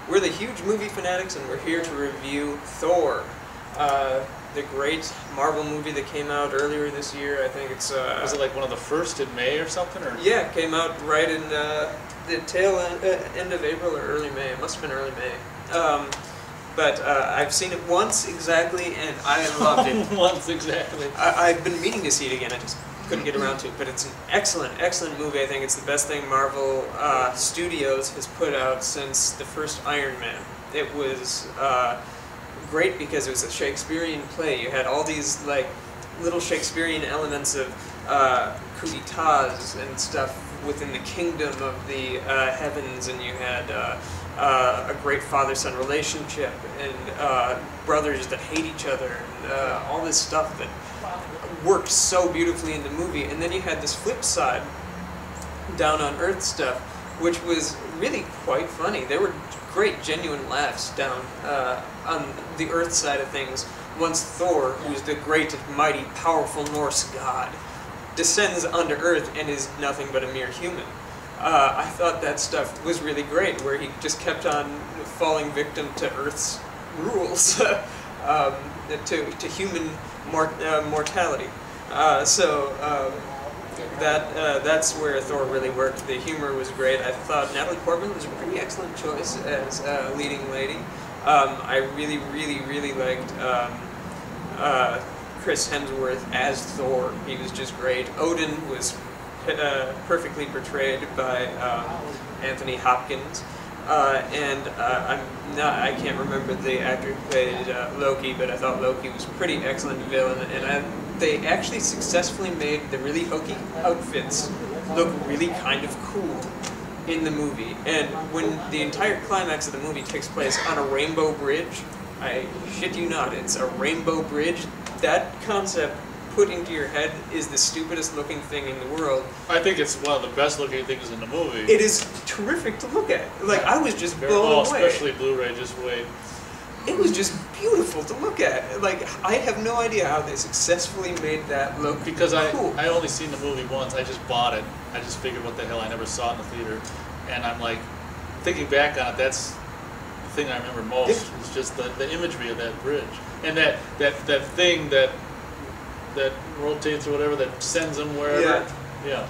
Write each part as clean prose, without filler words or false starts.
We're the huge movie fanatics, and we're here to review Thor, the great Marvel movie that came out earlier this year. I think it's... was it like one of the first in May or something? Or? Yeah, it came out right in the tail end of April or early May. It must have been early May. But I've seen it once exactly, and I loved it. Once exactly. I've been meaning to see it again. I just couldn't get around to it. But it's an excellent, excellent movie. I think it's the best thing Marvel Studios has put out since the first Iron Man. It was great because it was a Shakespearean play. You had all these like little Shakespearean elements of coup d'etats and stuff within the kingdom of the heavens, and you had a great father-son relationship, and brothers that hate each other, and all this stuff that worked so beautifully in the movie. And then you had this flip side, down on Earth stuff, which was really quite funny. There were great, genuine laughs down on the Earth side of things once Thor, who's the great, mighty, powerful Norse god, descends onto Earth and is nothing but a mere human. I thought that stuff was really great, where he just kept on falling victim to Earth's rules, to human mortality. That's where Thor really worked. The humor was great. I thought Natalie Portman was a pretty excellent choice as leading lady. I really, really, really liked Chris Hemsworth as Thor. He was just great. Odin was perfectly portrayed by Anthony Hopkins, and I can't remember the actor who played Loki, but I thought Loki was a pretty excellent villain, and they actually successfully made the really hokey outfits look really kind of cool in the movie. And when the entire climax of the movie takes place on a rainbow bridge, I shit you not, it's a rainbow bridge. That concept put into your head is the stupidest looking thing in the world. I think it's one of the best looking things in the movie. It is terrific to look at. Like, I was just blown away. Especially Blu-ray, just wait. It was just beautiful to look at. Like, I have no idea how they successfully made that look because cool. I only seen the movie once. I just bought it. I just figured, what the hell, I never saw it in the theater. And I'm like, thinking back on it, that's the thing I remember most. Yeah. It's just the imagery of that bridge. And that thing that rotates or whatever, that sends them wherever. Yeah.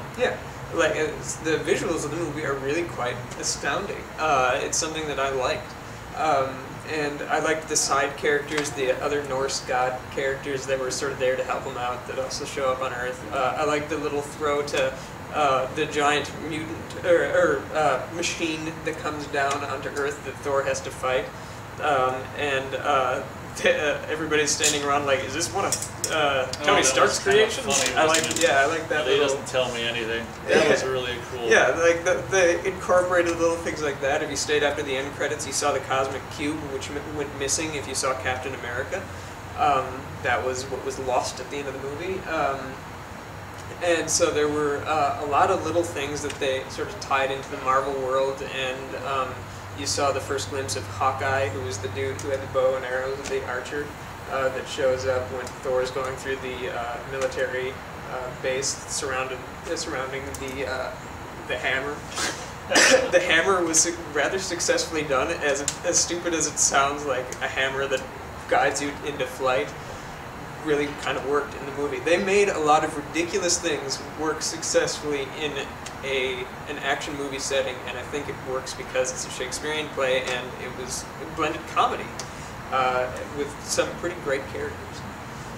Like, the visuals of the movie are really quite astounding. It's something that I liked. And I liked the side characters, the other Norse god characters that were sort of there to help him out, that also show up on Earth. I liked the little throw to the giant mutant or machine that comes down onto Earth that Thor has to fight. Everybody's standing around like, is this one of Tony Stark's creations? I like that. He doesn't tell me anything. That was really cool. Yeah, like the incorporated little things like that. If you stayed after the end credits, you saw the cosmic cube, which went missing if you saw Captain America. That was what was lost at the end of the movie. And so there were a lot of little things that they sort of tied into the Marvel world, and you saw the first glimpse of Hawkeye, who was the dude who had the bow and arrows, the archer, that shows up when Thor is going through the military base surrounding the hammer. The hammer was rather successfully done, as stupid as it sounds, like a hammer that guides you into flight. Really kind of worked in the movie. They made a lot of ridiculous things work successfully in an action movie setting, and I think it works because it's a Shakespearean play, and it blended comedy with some pretty great characters.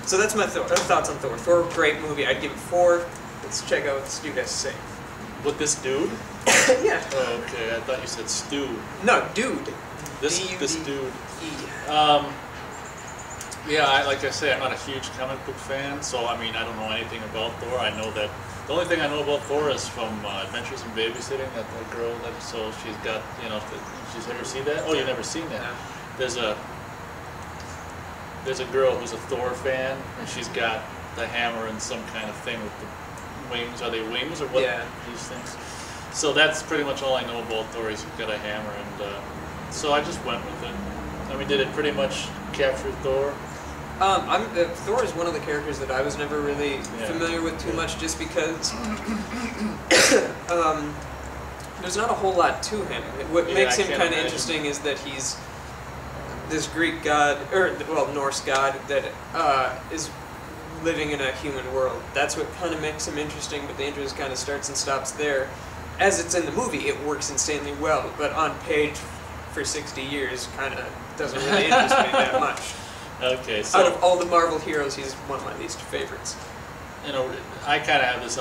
So that's my thoughts on Thor. Thor, great movie. I'd give it 4. Let's check out what this dude has to say. With this dude? Yeah. Oh, okay. I thought you said stew. No, dude. This dude. Yeah, like I say, I'm not a huge comic book fan, so I mean, I don't know anything about Thor. I know that the only thing I know about Thor is from Adventures in Babysitting. That girl, so she's got, she's ever seen that? Oh, you've never seen that? No. There's a girl who's a Thor fan, and she's got the hammer and some kind of thing with the wings. Are they wings or what? Yeah. These things. So that's pretty much all I know about Thor. He's got a hammer, and so I just went with it. I mean, did it pretty much capture Thor? Thor is one of the characters that I was never really familiar with too much, just because there's not a whole lot to him. What Yeah, makes I him can't kind of imagine. interesting is that he's this Greek god, or well, Norse god that is living in a human world. That's what kind of makes him interesting. But the interest kind of starts and stops there. As it's in the movie, it works insanely well. But on page for 60 years, kind of doesn't really interest me that much. Okay, so Out of all the Marvel heroes, he's one of my least favorites. you know, I kind of have this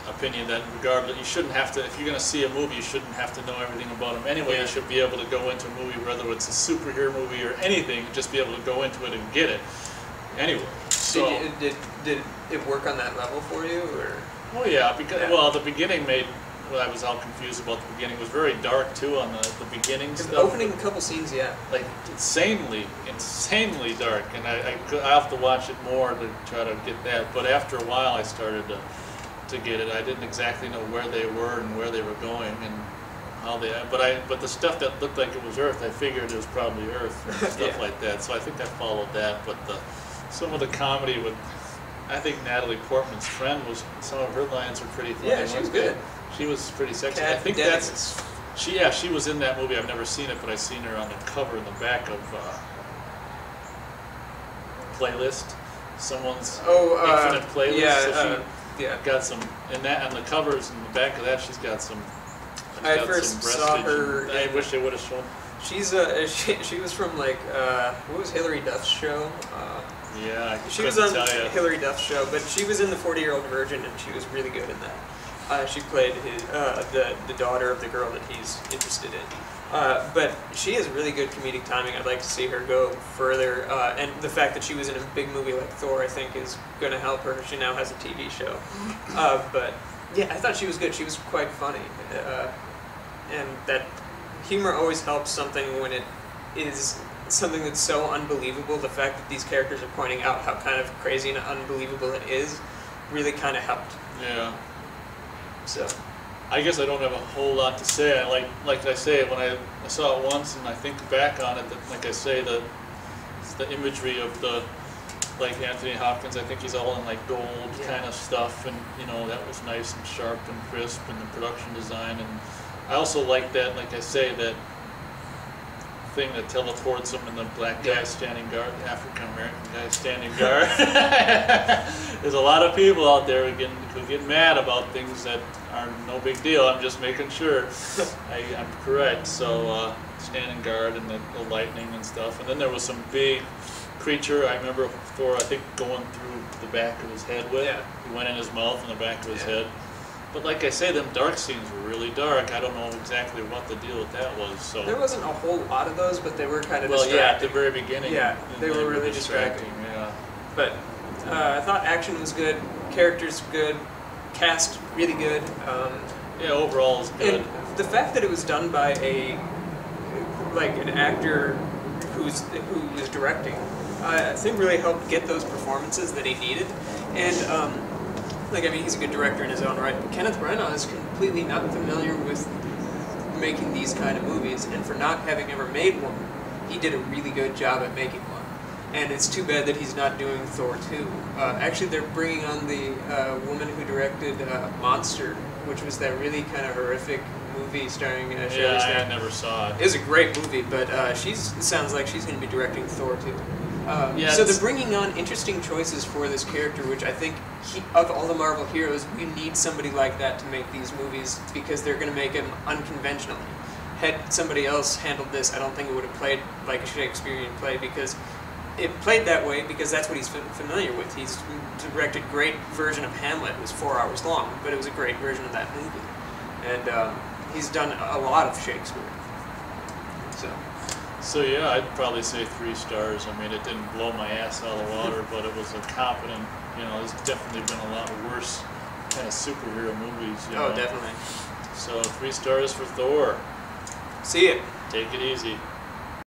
opinion that regardless, you shouldn't have to, if you're going to see a movie, you shouldn't have to know everything about him anyway. Yeah. You should be able to go into a movie, whether it's a superhero movie or anything, just be able to go into it and get it. Anyway, so... Did it work on that level for you, or? Oh yeah, because Yeah. well, the beginning made. Well, I was all confused about the beginning. It was very dark too on the beginning The stuff. opening couple scenes, yeah. Like insanely dark, and I have to watch it more to try to get that. But after a while, I started to get it. I didn't exactly know where they were and where they were going and how they. But the stuff that looked like it was Earth, I figured it was probably Earth and stuff Yeah. like that. So I think I followed that. But some of the comedy with. I think Natalie Portman's friend was. Some of her lines were pretty funny. Yeah, she was good. She was pretty sexy. I Kat think Dennings. that's she was in that movie. I've never seen it, but I've seen her on the cover in the back of Playlist. Someone's Infinite Playlist. Yeah, So yeah. she got some in that on the covers in the back of that. She's got some. she's I got first some saw breastage, her and I in- wish they would have shown. She's she was from like what was Hilary Duff's show? Yeah, I She was couldn't on tell ya. Hilary Duff's show, but she was in the 40-Year-Old Virgin, and she was really good in that. She played the daughter of the girl that he's interested in. But she has really good comedic timing. I'd like to see her go further. And the fact that she was in a big movie like Thor, I think, is going to help her. She now has a TV show. But yeah, I thought she was good. She was quite funny. And that humor always helps something when it is something that's so unbelievable. The fact that these characters are pointing out how kind of crazy and unbelievable it is really kind of helped. Yeah. So. I guess I don't have a whole lot to say. Like I say, when I saw it once and I think back on it, that, like I say, the imagery of the, like Anthony Hopkins, I think he's all in like gold kind of stuff, and you know, that was nice and sharp and crisp, and the production design, and I also like that, like I say, that thing that teleports him and the black guy standing guard, the African American guy standing guard. There's a lot of people out there who get mad about things that are no big deal. I'm just making sure I'm correct. So standing guard and the lightning and stuff. And then there was some big creature. I remember Thor, I think, going through the back of his head with. Yeah. He went in his mouth and the back of his head. But like I say, them dark scenes were really dark. I don't know exactly what the deal with that was. So There wasn't a whole lot of those, but they were kind of well, yeah, at the distracting. very beginning. Yeah, they were really distracting. Yeah. But I thought action was good, characters good, cast really good. Yeah, overall it's good. And the fact that it was done by an actor who was directing, I think really helped get those performances that he needed. And he's a good director in his own right. But Kenneth Branagh is completely not familiar with making these kind of movies, and for not having ever made one, he did a really good job at making one. And it's too bad that he's not doing Thor 2. Actually, they're bringing on the woman who directed Monster, which was that really kind of horrific movie starring Charlize Yeah, Theron. I never saw it. It was a great movie, but it sounds like she's going to be directing Thor 2. Yeah, So they're bringing on interesting choices for this character, which I think, of all the Marvel heroes, we need somebody like that to make these movies, because they're going to make him unconventionally. Had somebody else handled this, I don't think it would have played like a Shakespearean play, because it played that way because that's what he's familiar with. He's directed a great version of Hamlet. It was 4 hours long, but it was a great version of that movie. And he's done a lot of Shakespeare. So yeah, I'd probably say 3 stars. I mean, it didn't blow my ass out of the water, but it was a competent, there's definitely been a lot worse kind of superhero movies, Oh, definitely. So 3 stars for Thor. See it. Take it easy.